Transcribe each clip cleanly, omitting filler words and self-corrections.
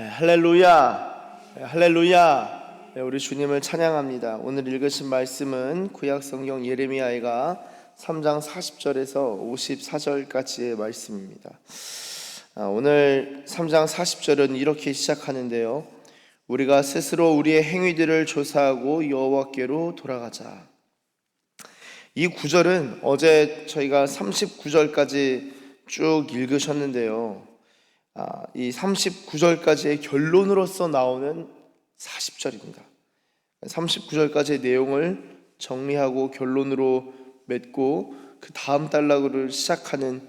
할렐루야, 할렐루야. 우리 주님을 찬양합니다. 오늘 읽으신 말씀은 구약성경 예레미야가 3장 40절에서 54절까지의 말씀입니다. 오늘 3장 40절은 이렇게 시작하는데요. 우리가 스스로 우리의 행위들을 조사하고 여호와께로 돌아가자. 이 구절은 어제 저희가 39절까지 쭉 읽으셨는데요. 이 39절까지의 결론으로서 나오는 40절입니다. 39절까지의 내용을 정리하고 결론으로 맺고 그 다음 단락을 시작하는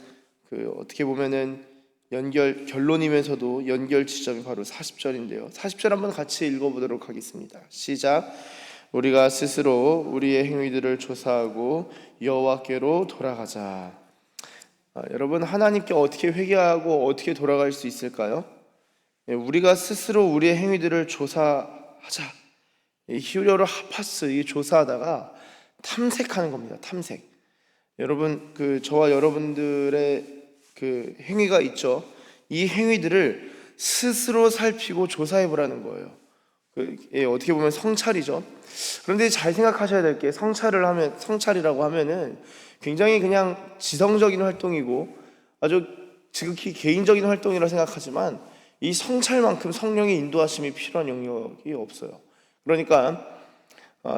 어떻게 보면은 결론이면서도 연결 지점이 바로 40절인데요. 40절 한번 같이 읽어보도록 하겠습니다. 시작. 우리가 스스로 우리의 행위들을 조사하고 여호와께로 돌아가자. 여러분, 하나님께 어떻게 회개하고 어떻게 돌아갈 수 있을까요? 우리가 스스로 우리의 행위들을 조사하자. 히브리어로 하파스, 이 조사하다가 탐색하는 겁니다. 탐색. 여러분, 저와 여러분들의 행위가 있죠. 이 행위들을 스스로 살피고 조사해 보라는 거예요. 어떻게 보면 성찰이죠. 그런데 잘 생각하셔야 될 게, 성찰이라고 하면은 굉장히 그냥 지성적인 활동이고 아주 지극히 개인적인 활동이라 생각하지만, 이 성찰만큼 성령의 인도하심이 필요한 영역이 없어요. 그러니까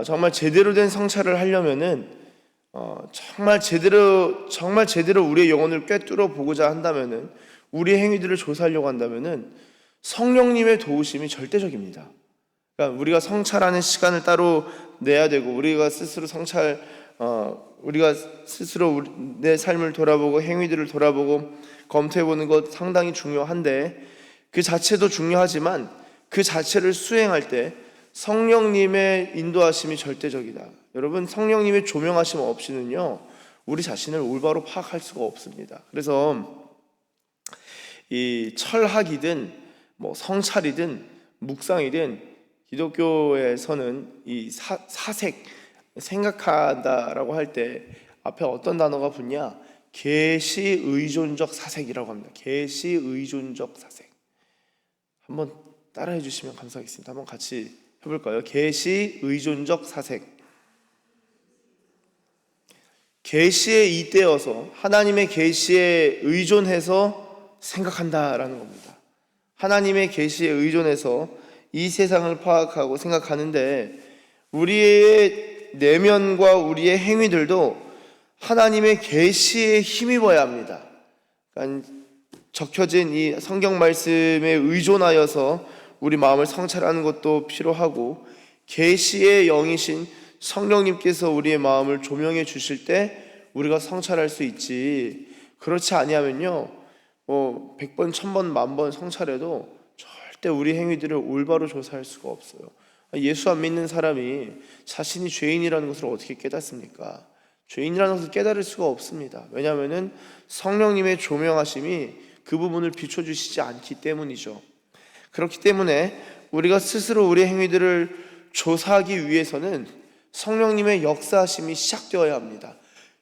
정말 제대로 된 성찰을 하려면은 정말 제대로 우리의 영혼을 꿰뚫어 보고자 한다면은, 우리의 행위들을 조사하려고 한다면은 성령님의 도우심이 절대적입니다. 그러니까 우리가 성찰하는 시간을 따로 내야 되고, 우리가 스스로 내 삶을 돌아보고 행위들을 돌아보고 검토해보는 것 상당히 중요한데, 그 자체도 중요하지만 그 자체를 수행할 때 성령님의 인도하심이 절대적이다. 여러분, 성령님의 조명하심 없이는요, 우리 자신을 올바로 파악할 수가 없습니다. 그래서 이 철학이든 성찰이든 묵상이든, 기독교에서는 이 사색, 생각하다라고 할 때 앞에 어떤 단어가 붙냐? 계시의존적 사색이라고 합니다. 계시의존적 사색. 한번 따라해 주시면 감사하겠습니다. 한번 같이 해볼까요? 계시의존적 사색. 계시에 잇대어서, 하나님의 계시에 의존해서 생각한다라는 겁니다. 하나님의 계시에 의존해서 이 세상을 파악하고 생각하는데, 우리의 내면과 우리의 행위들도 하나님의 계시에 힘입어야 합니다. 그러니까 적혀진 이 성경 말씀에 의존하여서 우리 마음을 성찰하는 것도 필요하고, 계시의 영이신 성령님께서 우리의 마음을 조명해 주실 때 우리가 성찰할 수 있지, 그렇지 아니하면요 100번, 1000번, 10,000번 성찰해도 절대 우리 행위들을 올바로 조사할 수가 없어요. 예수 안 믿는 사람이 자신이 죄인이라는 것을 어떻게 깨닫습니까? 죄인이라는 것을 깨달을 수가 없습니다. 왜냐하면 성령님의 조명하심이 그 부분을 비춰주시지 않기 때문이죠. 그렇기 때문에 우리가 스스로 우리의 행위들을 조사하기 위해서는 성령님의 역사하심이 시작되어야 합니다.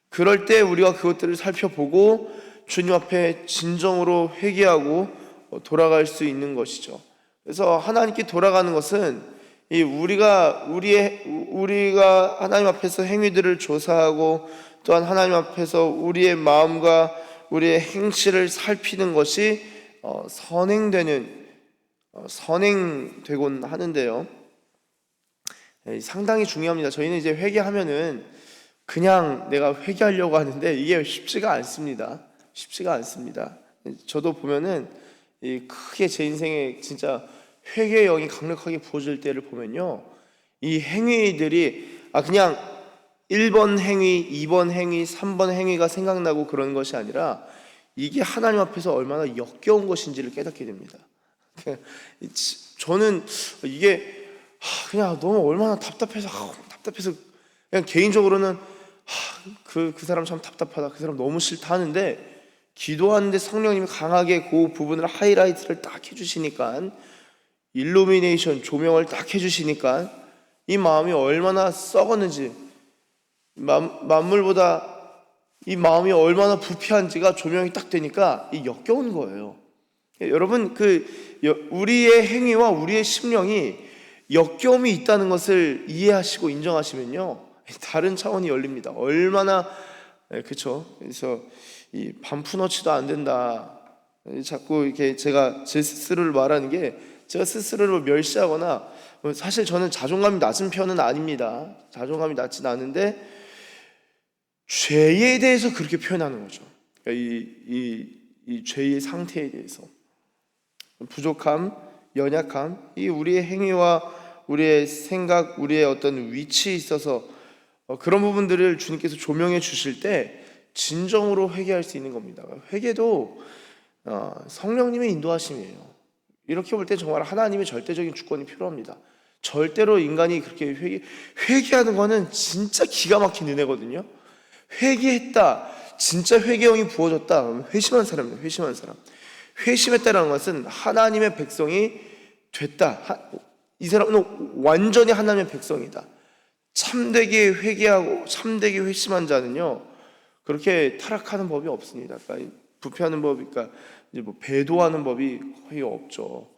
그럴 때 우리가 그것들을 살펴보고 주님 앞에 진정으로 회개하고 돌아갈 수 있는 것이죠. 그래서 하나님께 돌아가는 것은 우리가 하나님 앞에서 행위들을 조사하고, 또한 하나님 앞에서 우리의 마음과 우리의 행실을 살피는 것이 선행되곤 하는데요. 상당히 중요합니다. 저희는 이제 회개하면은 그냥 내가 회개하려고 하는데 이게 쉽지가 않습니다. 저도 보면은 크게 제 인생에 진짜 회개의 영이 강력하게 부어질 때를 보면요, 이 행위들이 그냥 1번 행위, 2번 행위, 3번 행위가 생각나고 그런 것이 아니라, 이게 하나님 앞에서 얼마나 역겨운 것인지를 깨닫게 됩니다. 저는 이게 그냥 너무 얼마나 답답해서 그냥 개인적으로는 그 사람 참 답답하다, 그 사람 너무 싫다 하는데, 기도하는데 성령님이 강하게 그 부분을 하이라이트를 딱 해주시니까, 일루미네이션, 조명을 딱 해주시니까 이 마음이 얼마나 썩었는지, 만물보다 이 마음이 얼마나 부패한지가 조명이 딱 되니까 이 역겨운 거예요. 여러분, 우리의 행위와 우리의 심령이 역겨움이 있다는 것을 이해하시고 인정하시면요, 다른 차원이 열립니다. 얼마나, 그렇죠? 그래서 이 반푼어치도 안 된다. 자꾸 이렇게 제가 제 스스로를 말하는 게, 제가 스스로를 멸시하거나, 사실 저는 자존감이 낮은 편은 아닙니다. 자존감이 낮진 않은데 죄에 대해서 그렇게 표현하는 거죠. 그러니까 이 죄의 상태에 대해서, 부족함, 연약함, 이 우리의 행위와 우리의 생각, 우리의 어떤 위치에 있어서 그런 부분들을 주님께서 조명해 주실 때 진정으로 회개할 수 있는 겁니다. 회개도 성령님의 인도하심이에요. 이렇게 볼 때 정말 하나님의 절대적인 주권이 필요합니다. 절대로 인간이 그렇게 회개하는 거는 진짜 기가 막힌 은혜거든요. 회개했다, 진짜 회개형이 부어졌다, 회심한 사람입니다. 회심한 사람. 회심했다는 것은 하나님의 백성이 됐다, 이 사람은 완전히 하나님의 백성이다. 참되게 회개하고 참되게 회심한 자는요, 그렇게 타락하는 법이 없습니다. 그러니까 부패하는 법이, 그러니까 이제 뭐 배도하는 법이 거의 없죠.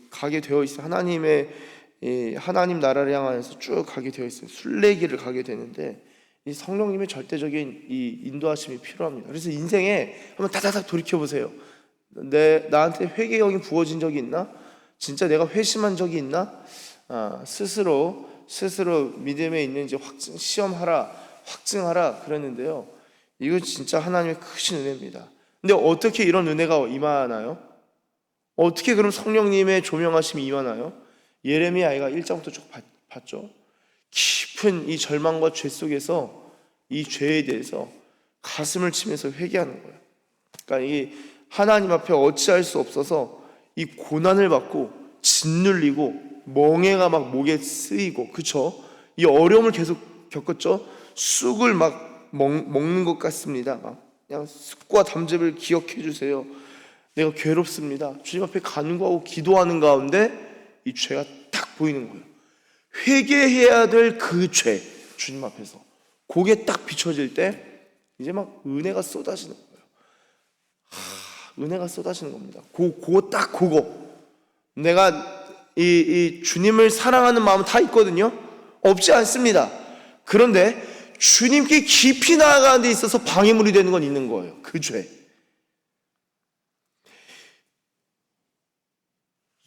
가게 되어 있어요. 하나님 나라를 향해서 쭉 가게 되어 있어요. 순례길을 가게 되는데 이 성령님의 절대적인 이 인도하심이 필요합니다. 그래서 인생에 한번 다다닥 돌이켜 보세요. 나한테 회개형이 부어진 적이 있나? 진짜 내가 회심한 적이 있나? 스스로 믿음에 있는지 확증하라 그랬는데요. 이거 진짜 하나님의 크신 은혜입니다. 근데 어떻게 이런 은혜가 임하나요? 어떻게 그럼 성령님의 조명하심이 임하나요? 예레미야가 1장부터 쭉 봤죠. 깊은 이 절망과 죄 속에서 이 죄에 대해서 가슴을 치면서 회개하는 거예요. 그러니까 이 하나님 앞에 어찌할 수 없어서 이 고난을 받고 짓눌리고 멍에가 막 목에 쓰이고, 그쵸? 이 어려움을 계속 겪었죠. 쑥을 막 먹는 것 같습니다. 그냥 쑥과 담즙을 기억해 주세요. 내가 괴롭습니다. 주님 앞에 간구하고 기도하는 가운데 이 죄가 딱 보이는 거예요. 회개해야 될 그 죄, 주님 앞에서 그게 딱 비춰질 때 이제 막 은혜가 쏟아지는 거예요. 은혜가 쏟아지는 겁니다. 그거 내가 이 주님을 사랑하는 마음은 다 있거든요. 없지 않습니다. 그런데 주님께 깊이 나아가는 데 있어서 방해물이 되는 건 있는 거예요. 그 죄.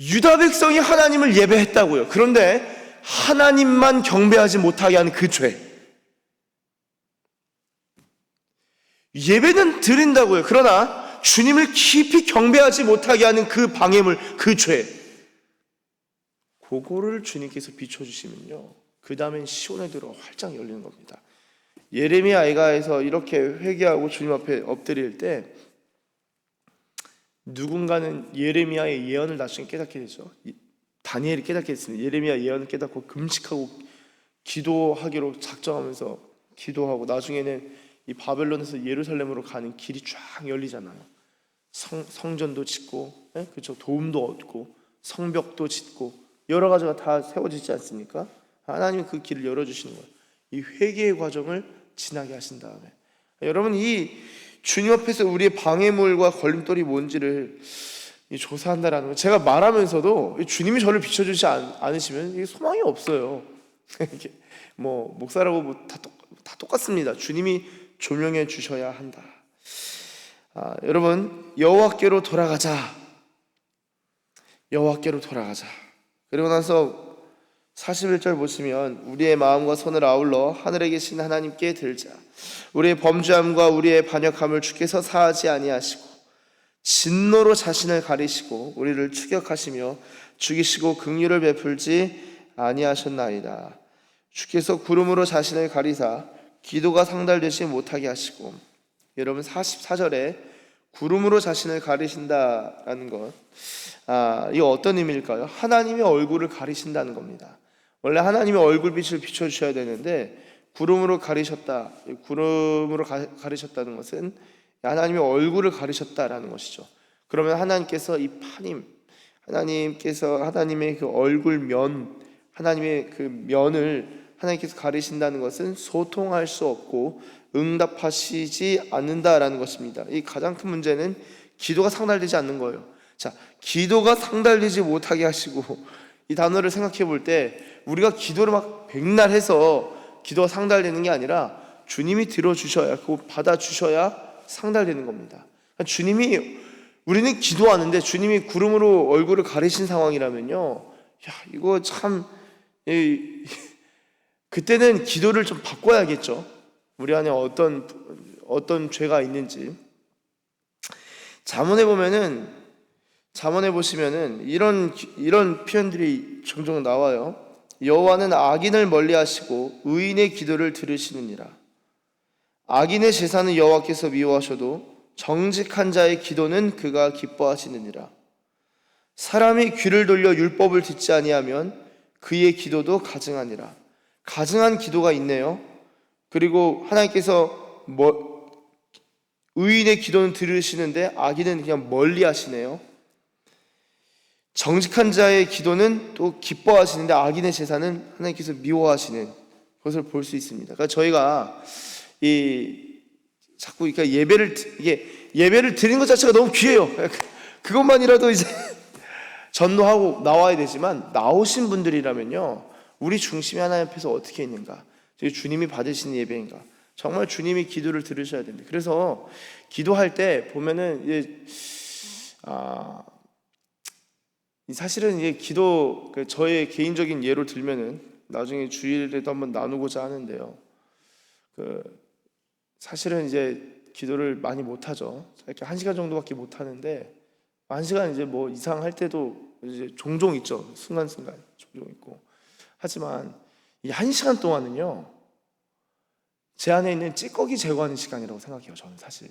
유다 백성이 하나님을 예배했다고요. 그런데 하나님만 경배하지 못하게 하는 그 죄. 예배는 드린다고요. 그러나 주님을 깊이 경배하지 못하게 하는 그 방해물, 그 죄. 그거를 주님께서 비춰주시면요, 그 다음엔 시온의 들어 활짝 열리는 겁니다. 예레미야 아이가에서 이렇게 회개하고 주님 앞에 엎드릴 때 누군가는 예레미야의 예언을 나중에 깨닫게 되죠. 다니엘이 깨닫게 됐습니다. 예레미야 예언을 깨닫고 금식하고 기도하기로 작정하면서 기도하고, 나중에는 이 바벨론에서 예루살렘으로 가는 길이 쫙 열리잖아요. 성전도 짓고, 그렇죠? 도움도 얻고 성벽도 짓고 여러 가지가 다 세워지지 않습니까? 하나님이 그 길을 열어주시는 거예요. 이 회개의 과정을 지나게 하신 다음에, 여러분, 이 주님 앞에서 우리의 방해물과 걸림돌이 뭔지를 조사한다라는 거, 제가 말하면서도 주님이 저를 비춰주지 않으시면 이게 소망이 없어요. 뭐 목사라고 다 똑같습니다. 주님이 조명해 주셔야 한다. 여러분, 여호와께로 돌아가자. 여호와께로 돌아가자. 그리고 나서 41절 보시면, 우리의 마음과 손을 아울러 하늘에 계신 하나님께 들자. 우리의 범죄함과 우리의 반역함을 주께서 사하지 아니하시고 진노로 자신을 가리시고 우리를 추격하시며 죽이시고 긍휼을 베풀지 아니하셨나이다. 주께서 구름으로 자신을 가리사 기도가 상달되지 못하게 하시고, 여러분 44절에 구름으로 자신을 가리신다라는 것, 이거 어떤 의미일까요? 하나님의 얼굴을 가리신다는 겁니다. 원래 하나님의 얼굴빛을 비춰주셔야 되는데 구름으로 가리셨다. 구름으로 가리셨다는 것은 하나님의 얼굴을 가리셨다라는 것이죠. 그러면 하나님께서 하나님의 그 얼굴면, 하나님의 그 면을 하나님께서 가리신다는 것은 소통할 수 없고 응답하시지 않는다라는 것입니다. 이 가장 큰 문제는 기도가 상달되지 않는 거예요. 자, 기도가 상달되지 못하게 하시고, 이 단어를 생각해 볼 때 우리가 기도를 막 백날 해서 기도가 상달되는 게 아니라 주님이 들어주셔야, 그거 받아주셔야 상달되는 겁니다. 그러니까 주님이, 우리는 기도하는데 주님이 구름으로 얼굴을 가리신 상황이라면요, 야, 이거 참, 그때는 기도를 좀 바꿔야겠죠. 우리 안에 어떤 죄가 있는지. 잠언에 보시면은 이런 표현들이 종종 나와요. 여호와는 악인을 멀리하시고 의인의 기도를 들으시느니라. 악인의 제사는 여호와께서 미워하셔도 정직한 자의 기도는 그가 기뻐하시느니라. 사람이 귀를 돌려 율법을 듣지 아니하면 그의 기도도 가증하니라. 가증한 기도가 있네요. 그리고 하나님께서 의인의 기도는 들으시는데 악인은 그냥 멀리 하시네요. 정직한 자의 기도는 또 기뻐하시는데 악인의 제사는 하나님께서 미워하시는 것을 볼 수 있습니다. 그러니까 저희가 자꾸 예배를 드리는 것 자체가 너무 귀해요. 그것만이라도 이제 전도하고 나와야 되지만, 나오신 분들이라면요, 우리 중심이 하나님 앞에서 어떻게 있는가, 주님이 받으시는 예배인가, 정말 주님이 기도를 들으셔야 됩니다. 그래서 기도할 때 보면은 사실은 기도, 저의 개인적인 예로 들면은 나중에 주일에도 한번 나누고자 하는데요. 사실은 이제 기도를 많이 못 하죠. 이렇게 1시간 정도밖에 못 하는데, 1시간 이제 뭐 이상 할 때도 이제 종종 있죠. 순간순간 종종 있고. 하지만 이 1시간 동안은요, 제 안에 있는 찌꺼기 제거하는 시간이라고 생각해요. 저는 사실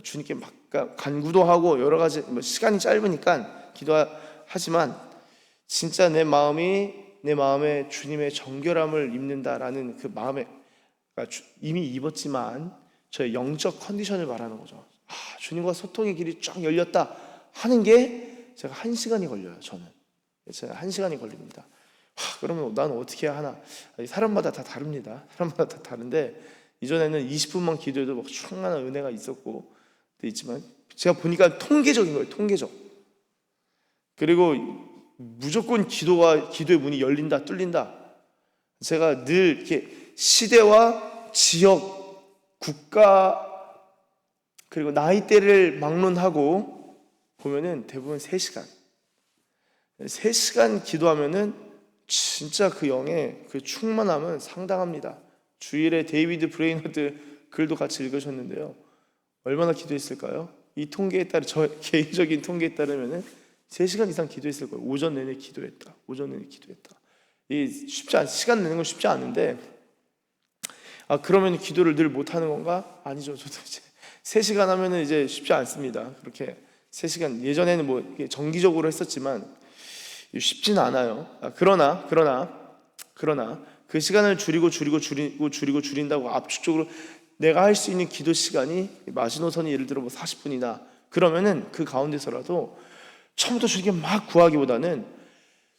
주님께 막 간구도 하고 여러 가지 시간이 짧으니까 기도하지만, 진짜 내 마음에 주님의 정결함을 입는다라는 그 마음에, 이미 입었지만 저의 영적 컨디션을 말하는 거죠. 주님과 소통의 길이 쫙 열렸다 하는 게 제가 1시간이 걸려요. 제가 1시간이 걸립니다. 그러면 나는 어떻게 해야 하나? 사람마다 다 다릅니다. 사람마다 다 다른데, 이전에는 20분만 기도해도 막 충만한 은혜가 있지만 제가 보니까 통계적인 거예요. 통계적. 그리고 무조건 기도의 문이 열린다, 뚫린다. 제가 늘 이렇게 시대와 지역, 국가, 그리고 나이대를 막론하고 보면은 대부분 3시간 기도하면은 진짜 그 영의 그 충만함은 상당합니다. 주일에 데이비드 브레이너드 글도 같이 읽으셨는데요, 얼마나 기도했을까요? 이 통계에 따라, 저 개인적인 통계에 따르면은 3시간 이상 기도했을 거예요. 오전 내내 기도했다. 시간 내는 건 쉽지 않은데, 그러면 기도를 늘 못하는 건가? 아니죠. 저도 이제 3시간 하면은 이제 쉽지 않습니다. 그렇게 3시간, 예전에는 뭐 정기적으로 했었지만 쉽지는 않아요. 그러나 그 시간을 줄인다고 압축적으로 내가 할 수 있는 기도 시간이, 마지노선이 예를 들어 뭐 40분이다 그러면은 그 가운데서라도 처음부터 주님께 막 구하기보다는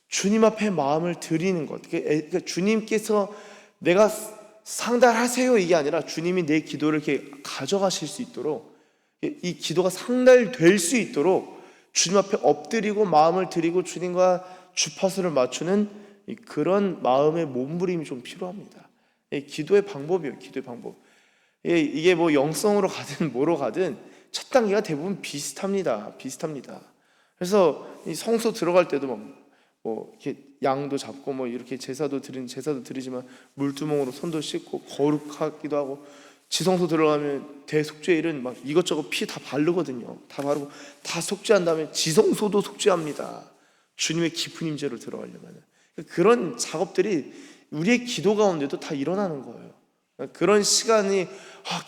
주님 앞에 마음을 드리는 것, 그러니까 주님께서 내가 상달하세요 이게 아니라 주님이 내 기도를 이렇게 가져가실 수 있도록, 이 기도가 상달될 수 있도록 주님 앞에 엎드리고 마음을 드리고 주님과 주파수를 맞추는 그런 마음의 몸부림이 좀 필요합니다. 기도의 방법이에요. 기도의 방법. 이게 뭐 영성으로 가든 뭐로 가든 첫 단계가 대부분 비슷합니다. 그래서 이 성소 들어갈 때도 뭐 이렇게 양도 잡고 뭐 이렇게 제사도 드리지만 물두멍으로 손도 씻고 거룩하기도 하고, 지성소 들어가면 대속죄일은 막 이것저것 피 다 바르거든요. 다 바르고 다 속죄한 다음에 지성소도 속죄합니다. 주님의 깊은 임재로 들어가려면. 그런 작업들이 우리의 기도 가운데도 다 일어나는 거예요. 그런 시간이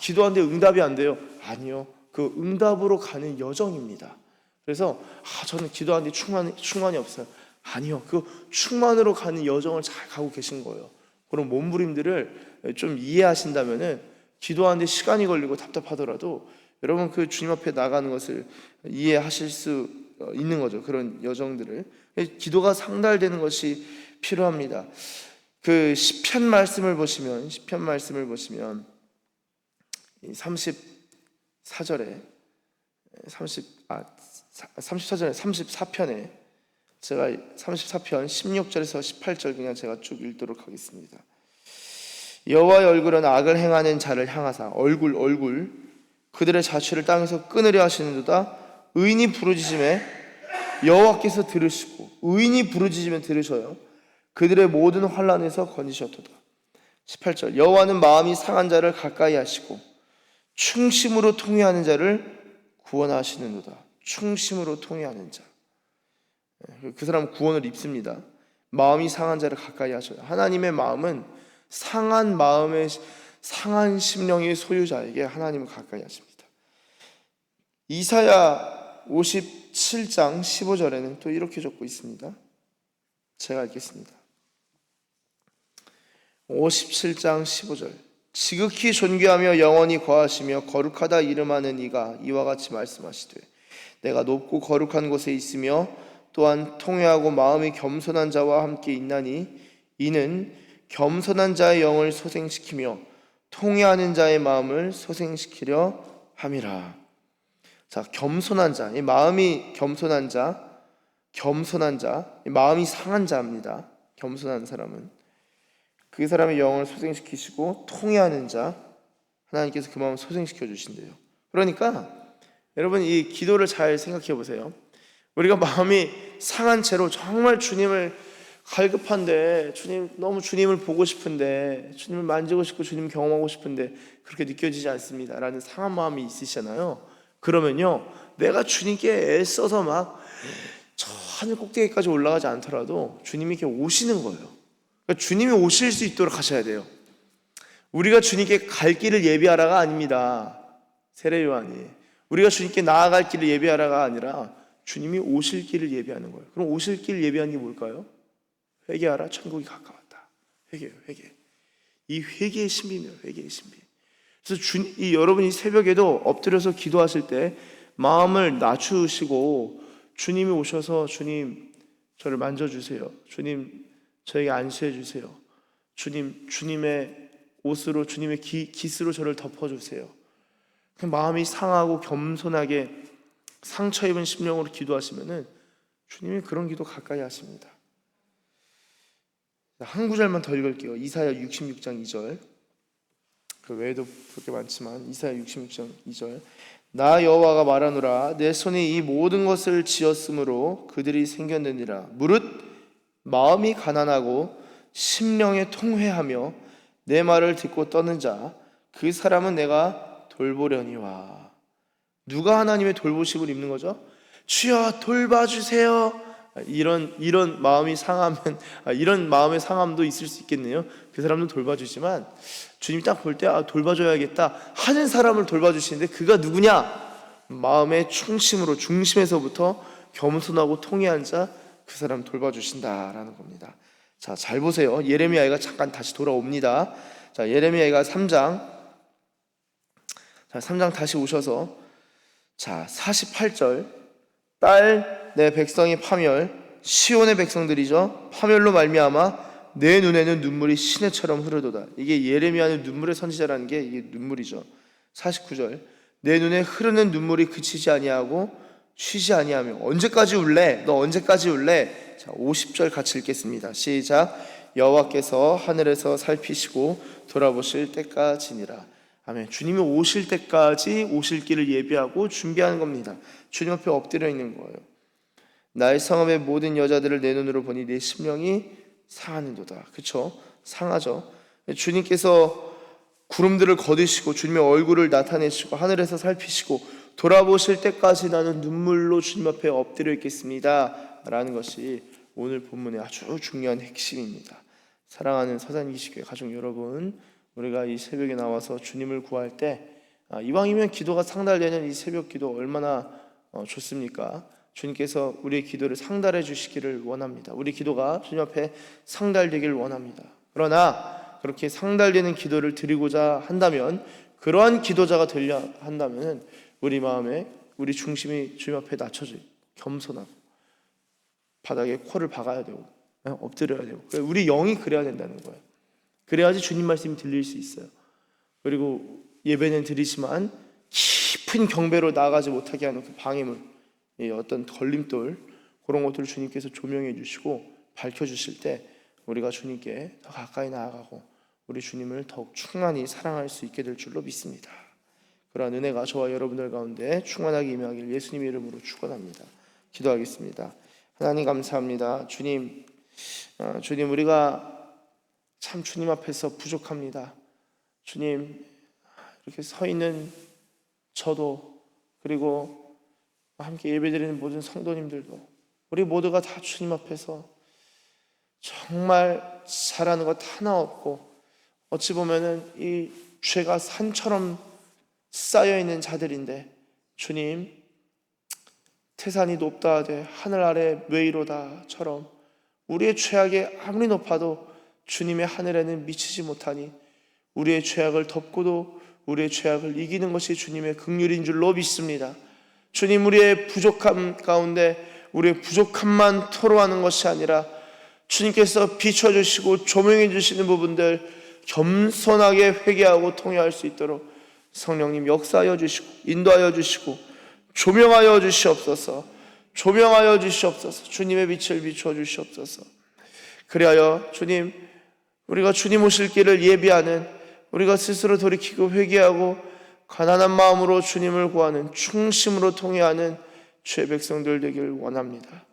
기도하는데 응답이 안 돼요. 아니요. 그 응답으로 가는 여정입니다. 그래서 저는 기도하는데 충만이 없어요. 아니요. 그 충만으로 가는 여정을 잘 가고 계신 거예요. 그런 몸부림들을 좀 이해하신다면은 기도하는데 시간이 걸리고 답답하더라도 여러분 그 주님 앞에 나가는 것을 이해하실 수 있는 거죠. 그런 여정들을. 기도가 상달되는 것이 필요합니다. 그 시편 말씀을 보시면 34절에 34절에 34편에 제가 34편 16절에서 18절 그냥 제가 쭉 읽도록 하겠습니다. 여호와의 얼굴은 악을 행하는 자를 향하사 얼굴 그들의 자취를 땅에서 끊으려 하시는도다. 의인이 부르짖음에 여호와께서 들으시고 의인이 부르짖으면 들으셔요. 그들의 모든 환난에서 건지셨도다. 18절 여호와는 마음이 상한 자를 가까이 하시고 충심으로 통회하는 자를 구원하시는도다. 충심으로 통회하는 자, 그 사람은 구원을 입습니다. 마음이 상한 자를 가까이 하셔요. 하나님의 마음은 상한 마음의 상한 심령의 소유자에게 하나님을 가까이 하십니다. 이사야 57장 15절에는 또 이렇게 적고 있습니다. 제가 읽겠습니다. 57장 15절 지극히 존귀하며 영원히 거하시며 거룩하다 이름하는 이가 이와 같이 말씀하시되 내가 높고 거룩한 곳에 있으며 또한 통회하고 마음이 겸손한 자와 함께 있나니 이는 겸손한 자의 영을 소생시키며 통회하는 자의 마음을 소생시키려 함이라. 자, 겸손한 자, 이 마음이 겸손한 자, 이 마음이 상한 자입니다. 겸손한 사람은 그 사람의 영을 소생시키시고 통회하는 자, 하나님께서 그 마음을 소생시켜 주신대요. 그러니까 여러분 이 기도를 잘 생각해 보세요. 우리가 마음이 상한 채로 정말 주님을 갈급한데, 주님 너무 주님을 보고 싶은데, 주님을 만지고 싶고 주님을 경험하고 싶은데 그렇게 느껴지지 않습니다 라는 상한 마음이 있으시잖아요. 그러면요, 내가 주님께 애써서 막 저 하늘 꼭대기까지 올라가지 않더라도 주님이 이렇게 오시는 거예요. 그러니까 주님이 오실 수 있도록 하셔야 돼요. 우리가 주님께 갈 길을 예비하라가 아닙니다. 세례 요한이 우리가 주님께 나아갈 길을 예비하라가 아니라 주님이 오실 길을 예비하는 거예요. 그럼 오실 길 예비하는 게 뭘까요? 회개하라, 천국이 가까웠다. 회개예요, 회개. 이 회개의 신비예요, 회개의 신비. 그래서 여러분이 새벽에도 엎드려서 기도하실 때 마음을 낮추시고 주님이 오셔서 주님 저를 만져주세요. 주님 저에게 안수해 주세요. 주님 주님의 옷으로 주님의 깃으로 저를 덮어주세요. 마음이 상하고 겸손하게 상처 입은 심령으로 기도하시면은 주님이 그런 기도 가까이 하십니다. 한 구절만 더 읽을게요. 이사야 66장 2절. 그 외에도 그렇게 많지만 이사야 66장 2절. 나 여호와가 말하노라 내 손이 이 모든 것을 지었으므로 그들이 생겼느니라. 무릇 마음이 가난하고 심령에 통회하며 내 말을 듣고 떠는 자 그 사람은 내가 돌보려니와. 누가 하나님의 돌보심을 입는 거죠? 주여 돌봐주세요. 이런 마음이 상하면 이런 마음의 상함도 있을 수 있겠네요. 그 사람도 돌봐주지만 주님이 딱 볼 때 돌봐줘야겠다 하는 사람을 돌봐주시는데 그가 누구냐? 마음의 충심으로 중심에서부터 겸손하고 통회한 자, 그 사람 돌봐주신다라는 겁니다. 자, 잘 보세요. 예레미야가 잠깐 다시 돌아옵니다. 자, 예레미야가 3장 다시 오셔서 자 48절 딸 내 백성이 파멸 시온의 백성들이죠. 파멸로 말미암아 내 눈에는 눈물이 시내처럼 흐르도다. 이게 예레미야는 눈물의 선지자라는 게 이게 눈물이죠. 49절 내 눈에 흐르는 눈물이 그치지 아니하고 쉬지 아니하며 언제까지 울래? 너 언제까지 울래? 자 50절 같이 읽겠습니다. 시작. 여호와께서 하늘에서 살피시고 돌아보실 때까지니라. 아멘. 주님이 오실 때까지 오실 길을 예비하고 준비하는 겁니다. 주님 앞에 엎드려 있는 거예요. 나의 성읍의 모든 여자들을 내 눈으로 보니 내 심령이 상하는도다. 그렇죠? 상하죠. 주님께서 구름들을 거두시고 주님의 얼굴을 나타내시고 하늘에서 살피시고 돌아보실 때까지 나는 눈물로 주님 앞에 엎드려 있겠습니다 라는 것이 오늘 본문의 아주 중요한 핵심입니다. 사랑하는 서산기식교회 가족 여러분, 우리가 이 새벽에 나와서 주님을 구할 때 이왕이면 기도가 상달되는 이 새벽 기도 얼마나 좋습니까? 주님께서 우리의 기도를 상달해 주시기를 원합니다. 우리 기도가 주님 앞에 상달되기를 원합니다. 그러나 그렇게 상달되는 기도를 드리고자 한다면, 그러한 기도자가 되려 한다면 우리 마음에 우리 중심이 주님 앞에 낮춰져요. 겸손하고 바닥에 코를 박아야 되고 엎드려야 되고, 우리 영이 그래야 된다는 거예요. 그래야지 주님 말씀이 들릴 수 있어요. 그리고 예배는 드리지만 깊은 경배로 나아가지 못하게 하는 그 방해물, 이 어떤 걸림돌 그런 것들을 주님께서 조명해 주시고 밝혀 주실 때 우리가 주님께 더 가까이 나아가고 우리 주님을 더욱 충만히 사랑할 수 있게 될 줄로 믿습니다. 그러한 은혜가 저와 여러분들 가운데 충만하게 임하길 예수님의 이름으로 축원합니다. 기도하겠습니다. 하나님 감사합니다. 주님 우리가 참 주님 앞에서 부족합니다. 주님, 이렇게 서 있는 저도 그리고 함께 예배드리는 모든 성도님들도 우리 모두가 다 주님 앞에서 정말 잘하는 것 하나 없고 어찌 보면은 이 죄가 산처럼 쌓여있는 자들인데 주님, 태산이 높다 하되 하늘 아래 웨이로다처럼 우리의 죄악이 아무리 높아도 주님의 하늘에는 미치지 못하니 우리의 죄악을 덮고도 우리의 죄악을 이기는 것이 주님의 긍휼인 줄로 믿습니다. 주님, 우리의 부족함 가운데 우리의 부족함만 토로하는 것이 아니라 주님께서 비춰주시고 조명해 주시는 부분들 겸손하게 회개하고 통회할 수 있도록 성령님 역사하여 주시고 인도하여 주시고 조명하여 주시옵소서. 조명하여 주시옵소서. 주님의 빛을 비추어 주시옵소서. 그리하여 주님, 우리가 주님 오실 길을 예비하는, 우리가 스스로 돌이키고 회개하고 가난한 마음으로 주님을 구하는, 충심으로 통회하는 주의 백성들 되길 원합니다.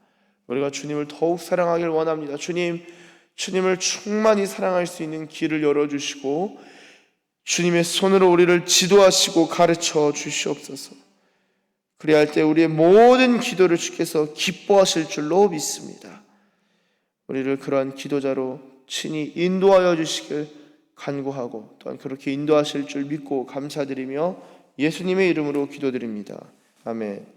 우리가 주님을 더욱 사랑하길 원합니다. 주님을 충만히 사랑할 수 있는 길을 열어주시고 주님의 손으로 우리를 지도하시고 가르쳐 주시옵소서. 그리할 때 우리의 모든 기도를 주께서 기뻐하실 줄로 믿습니다. 우리를 그러한 기도자로 친히 인도하여 주시길 간구하고 또한 그렇게 인도하실 줄 믿고 감사드리며 예수님의 이름으로 기도드립니다. 아멘.